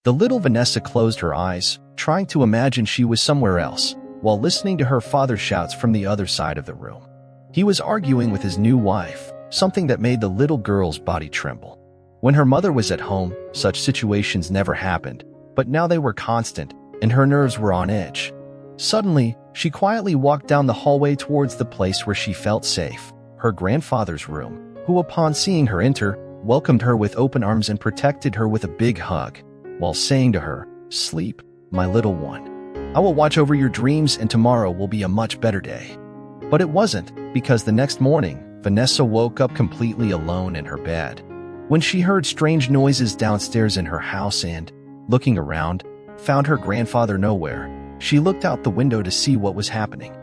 The little Vanessa closed her eyes, trying to imagine she was somewhere else, while listening to her father's shouts from the other side of the room. He was arguing with his new wife, something that made the little girl's body tremble. When her mother was at home, such situations never happened, but now they were constant, and her nerves were on edge. Suddenly, she quietly walked down the hallway towards the place where she felt safe, her grandfather's room, who upon seeing her enter, welcomed her with open arms and protected her with a big hug, while saying to her, "Sleep, my little one. I will watch over your dreams and tomorrow will be a much better day." But it wasn't, because the next morning, Vanessa woke up completely alone in her bed. When she heard strange noises downstairs in her house and, looking around, found her grandfather nowhere, she looked out the window to see what was happening.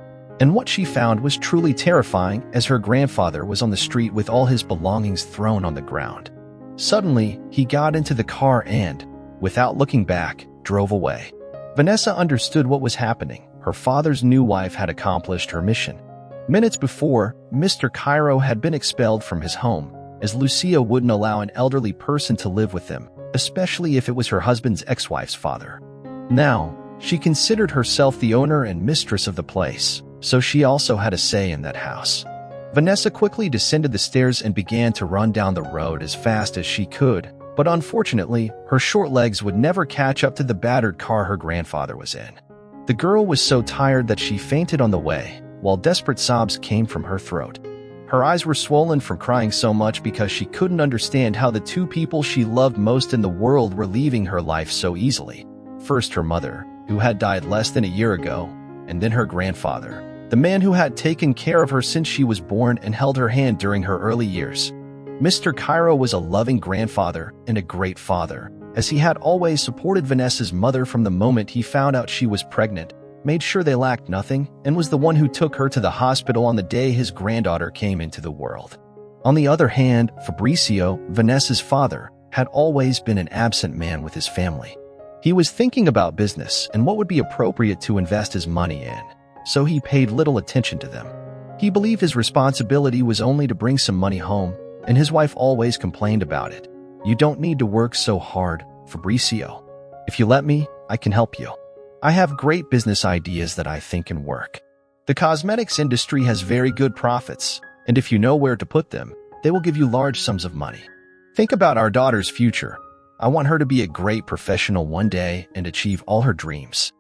And what she found was truly terrifying, as her grandfather was on the street with all his belongings thrown on the ground. Suddenly, he got into the car and, without looking back, drove away. Vanessa understood what was happening. Her father's new wife had accomplished her mission. Minutes before, Mr. Cairo had been expelled from his home, as Lucia wouldn't allow an elderly person to live with them, especially if it was her husband's ex-wife's father. Now, she considered herself the owner and mistress of the place, so she also had a say in that house. Vanessa quickly descended the stairs and began to run down the road as fast as she could, but unfortunately, her short legs would never catch up to the battered car her grandfather was in. The girl was so tired that she fainted on the way, while desperate sobs came from her throat. Her eyes were swollen from crying so much because she couldn't understand how the two people she loved most in the world were leaving her life so easily. First her mother, who had died less than a year ago, and then her grandfather, the man who had taken care of her since she was born and held her hand during her early years. Mr. Cairo was a loving grandfather and a great father, as he had always supported Vanessa's mother from the moment he found out she was pregnant, made sure they lacked nothing, and was the one who took her to the hospital on the day his granddaughter came into the world. On the other hand, Fabrizio, Vanessa's father, had always been an absent man with his family. He was thinking about business and what would be appropriate to invest his money in, so he paid little attention to them. He believed his responsibility was only to bring some money home, and his wife always complained about it. "You don't need to work so hard, Fabrizio. If you let me, I can help you. I have great business ideas that I think can work. The cosmetics industry has very good profits, and if you know where to put them, they will give you large sums of money. Think about our daughter's future. I want her to be a great professional one day and achieve all her dreams."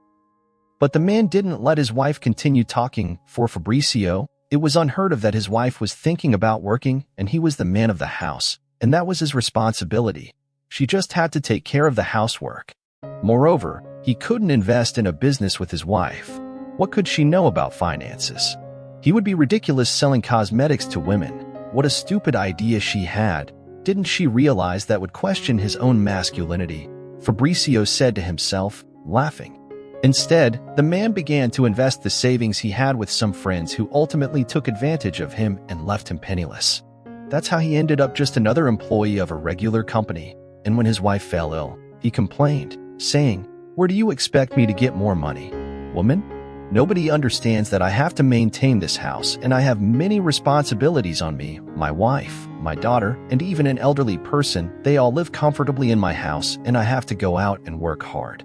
But the man didn't let his wife continue talking. For Fabrizio, it was unheard of that his wife was thinking about working, and he was the man of the house, and that was his responsibility. She just had to take care of the housework. Moreover, he couldn't invest in a business with his wife. What could she know about finances? He would be ridiculous selling cosmetics to women. What a stupid idea she had. Didn't she realize that would question his own masculinity? Fabrizio said to himself, laughing. Instead, the man began to invest the savings he had with some friends who ultimately took advantage of him and left him penniless. That's how he ended up just another employee of a regular company, and when his wife fell ill, he complained, saying, "Where do you expect me to get more money? Woman? Nobody understands that I have to maintain this house and I have many responsibilities on me, my wife, my daughter, and even an elderly person. They all live comfortably in my house and I have to go out and work hard."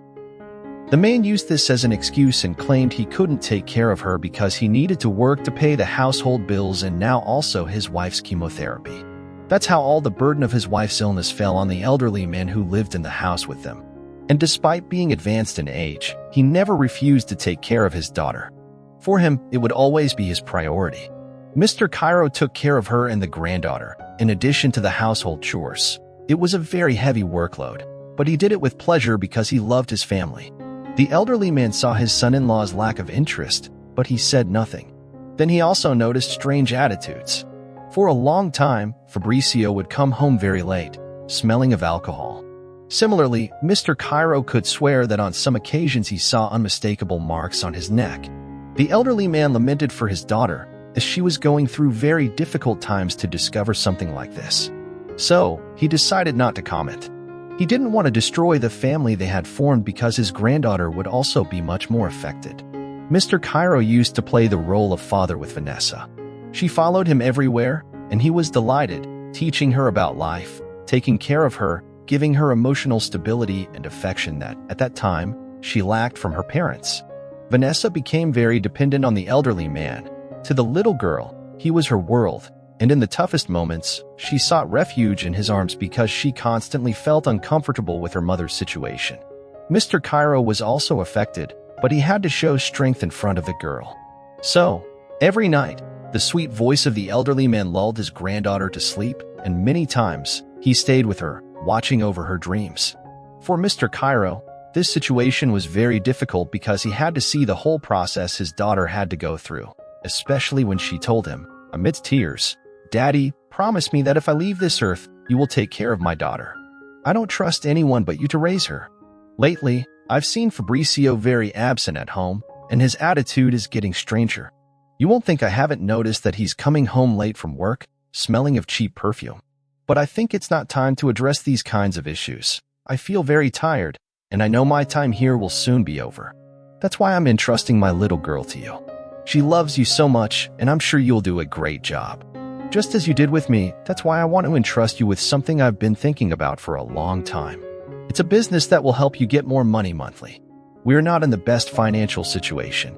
The man used this as an excuse and claimed he couldn't take care of her because he needed to work to pay the household bills and now also his wife's chemotherapy. That's how all the burden of his wife's illness fell on the elderly man who lived in the house with them. And despite being advanced in age, he never refused to take care of his daughter. For him, it would always be his priority. Mr. Cairo took care of her and the granddaughter, in addition to the household chores. It was a very heavy workload, but he did it with pleasure because he loved his family. The elderly man saw his son-in-law's lack of interest, but he said nothing. Then he also noticed strange attitudes. For a long time, Fabrizio would come home very late, smelling of alcohol. Similarly, Mr. Cairo could swear that on some occasions he saw unmistakable marks on his neck. The elderly man lamented for his daughter, as she was going through very difficult times to discover something like this. So, he decided not to comment. He didn't want to destroy the family they had formed because his granddaughter would also be much more affected. Mr. Cairo used to play the role of father with Vanessa. She followed him everywhere, and he was delighted, teaching her about life, taking care of her, giving her emotional stability and affection that, at that time, she lacked from her parents. Vanessa became very dependent on the elderly man. To the little girl, he was her world, and in the toughest moments, she sought refuge in his arms because she constantly felt uncomfortable with her mother's situation. Mr. Cairo was also affected, but he had to show strength in front of the girl. So, every night, the sweet voice of the elderly man lulled his granddaughter to sleep, and many times, he stayed with her, watching over her dreams. For Mr. Cairo, this situation was very difficult because he had to see the whole process his daughter had to go through, especially when she told him, amidst tears, "Daddy, promise me that if I leave this earth, you will take care of my daughter. I don't trust anyone but you to raise her." Lately, I've seen Fabrizio very absent at home, and his attitude is getting stranger. You won't think I haven't noticed that he's coming home late from work, smelling of cheap perfume. But I think it's not time to address these kinds of issues. I feel very tired, and I know my time here will soon be over. That's why I'm entrusting my little girl to you. She loves you so much, and I'm sure you'll do a great job. Just as you did with me, that's why I want to entrust you with something I've been thinking about for a long time. It's a business that will help you get more money monthly. We're not in the best financial situation.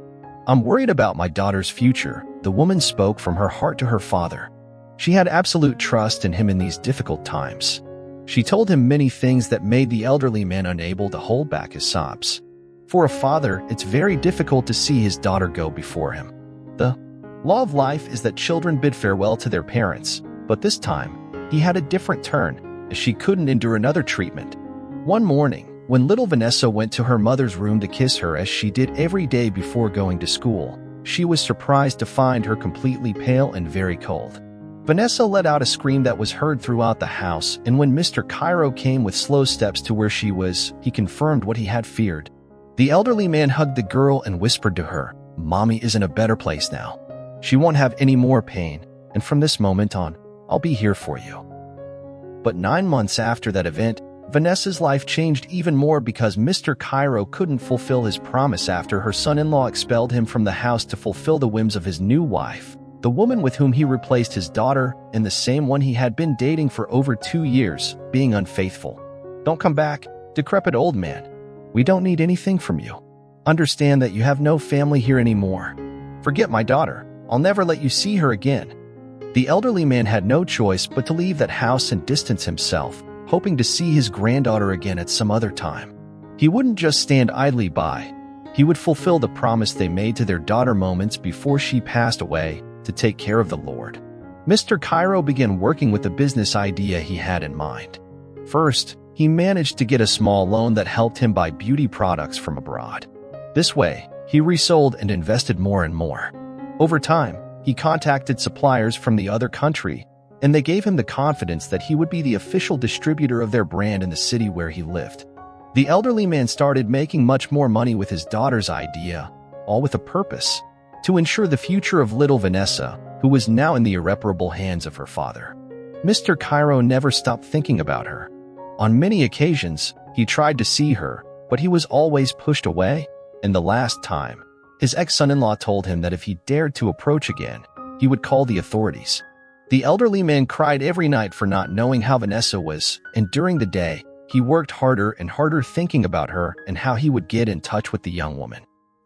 I'm worried about my daughter's future. The woman spoke from her heart to her father. She had absolute trust in him in these difficult times. She told him many things that made the elderly man unable to hold back his sobs. For a father, it's very difficult to see his daughter go before him. The law of life is that children bid farewell to their parents, but this time, he had a different turn, as she couldn't endure another treatment. One morning, when little Vanessa went to her mother's room to kiss her as she did every day before going to school, she was surprised to find her completely pale and very cold. Vanessa let out a scream that was heard throughout the house, and when Mr. Cairo came with slow steps to where she was, he confirmed what he had feared. The elderly man hugged the girl and whispered to her, "Mommy is in a better place now. She won't have any more pain, and from this moment on, I'll be here for you." But 9 months after that event, Vanessa's life changed even more because Mr. Cairo couldn't fulfill his promise after her son-in-law expelled him from the house to fulfill the whims of his new wife, the woman with whom he replaced his daughter and the same one he had been dating for over 2 years, being unfaithful. "Don't come back, decrepit old man. We don't need anything from you. Understand that you have no family here anymore. Forget my daughter. I'll never let you see her again." The elderly man had no choice but to leave that house and distance himself, hoping to see his granddaughter again at some other time. He wouldn't just stand idly by. He would fulfill the promise they made to their daughter moments before she passed away, to take care of the Lord. Mr. Cairo began working with the business idea he had in mind. First, he managed to get a small loan that helped him buy beauty products from abroad. This way, he resold and invested more and more. Over time, he contacted suppliers from the other country, and they gave him the confidence that he would be the official distributor of their brand in the city where he lived. The elderly man started making much more money with his daughter's idea, all with a purpose: to ensure the future of little Vanessa, who was now in the irreparable hands of her father. Mr. Cairo never stopped thinking about her. On many occasions, he tried to see her, but he was always pushed away, and the last time, his ex-son-in-law told him that if he dared to approach again, he would call the authorities. The elderly man cried every night for not knowing how Vanessa was, and during the day, he worked harder and harder thinking about her and how he would get in touch with the young woman.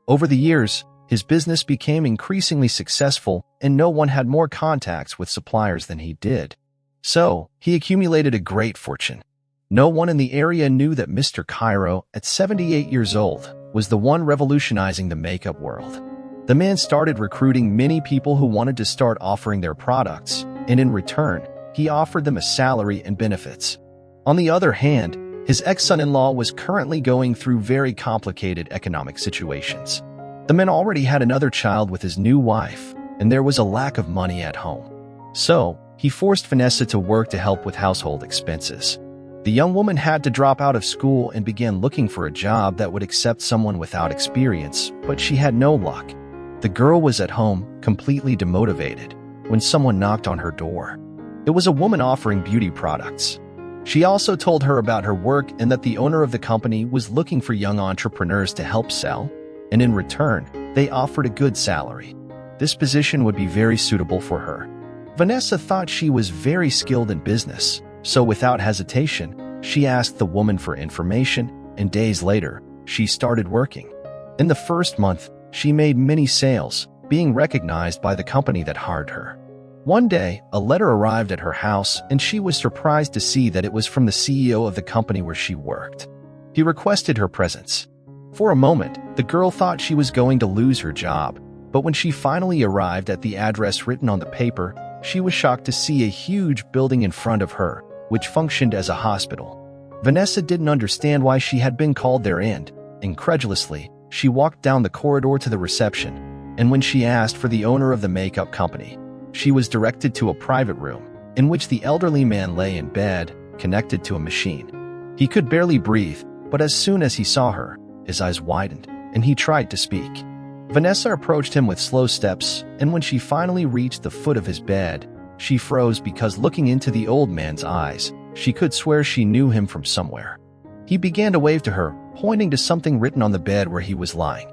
Over the years, his business became increasingly successful, and no one had more contacts with suppliers than he did. So, he accumulated a great fortune. No one in the area knew that Mr. Cairo, at 78 years old, was the one revolutionizing the makeup world. The man started recruiting many people who wanted to start offering their products, and in return, he offered them a salary and benefits. On the other hand, his ex-son-in-law was currently going through very complicated economic situations. The man already had another child with his new wife, and there was a lack of money at home. So, he forced Vanessa to work to help with household expenses. The young woman had to drop out of school and began looking for a job that would accept someone without experience, but she had no luck. The girl was at home, completely demotivated, when someone knocked on her door. It was a woman offering beauty products. She also told her about her work and that the owner of the company was looking for young entrepreneurs to help sell, and in return, they offered a good salary. This position would be very suitable for her. Vanessa thought she was very skilled in business, so without hesitation, She asked the woman for information, and days later, she started working. In the first month, she made many sales, being recognized by the company that hired her. One day, a letter arrived at her house, and she was surprised to see that it was from the CEO of the company where she worked. He requested her presence. For a moment, the girl thought she was going to lose her job, but when she finally arrived at the address written on the paper, she was shocked to see a huge building in front of her, which functioned as a hospital. Vanessa didn't understand why she had been called there and, incredulously, she walked down the corridor to the reception, and when she asked for the owner of the makeup company, she was directed to a private room, in which the elderly man lay in bed, connected to a machine. He could barely breathe, but as soon as he saw her, his eyes widened, and he tried to speak. Vanessa approached him with slow steps, and when she finally reached the foot of his bed, she froze because looking into the old man's eyes, she could swear she knew him from somewhere. He began to wave to her, pointing to something written on the bed where he was lying.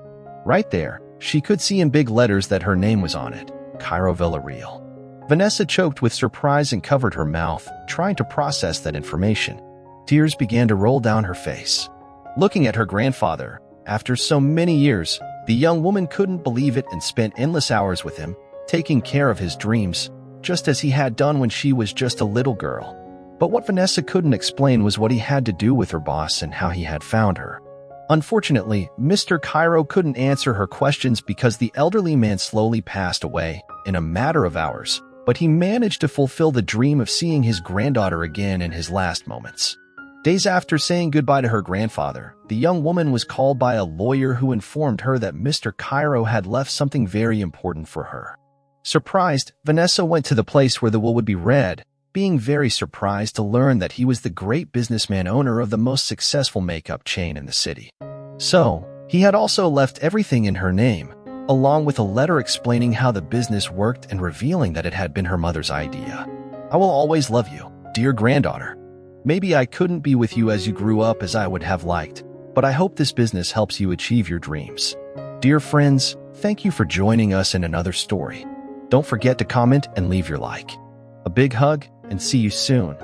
Right there, she could see in big letters that her name was on it, Cairo Villarreal. Vanessa choked with surprise and covered her mouth, trying to process that information. Tears began to roll down her face. Looking at her grandfather, after so many years, the young woman couldn't believe it and spent endless hours with him, taking care of his dreams, just as he had done when she was just a little girl. But what Vanessa couldn't explain was what he had to do with her boss and how he had found her. Unfortunately, Mr. Cairo couldn't answer her questions because the elderly man slowly passed away in a matter of hours, but he managed to fulfill the dream of seeing his granddaughter again in his last moments. Days after saying goodbye to her grandfather, the young woman was called by a lawyer who informed her that Mr. Cairo had left something very important for her. Surprised, Vanessa went to the place where the will would be read, being very surprised to learn that he was the great businessman owner of the most successful makeup chain in the city. So, he had also left everything in her name, along with a letter explaining how the business worked and revealing that it had been her mother's idea. "I will always love you, dear granddaughter. Maybe I couldn't be with you as you grew up as I would have liked, but I hope this business helps you achieve your dreams." Dear friends, thank you for joining us in another story. Don't forget to comment and leave your like. A big hug, and see you soon.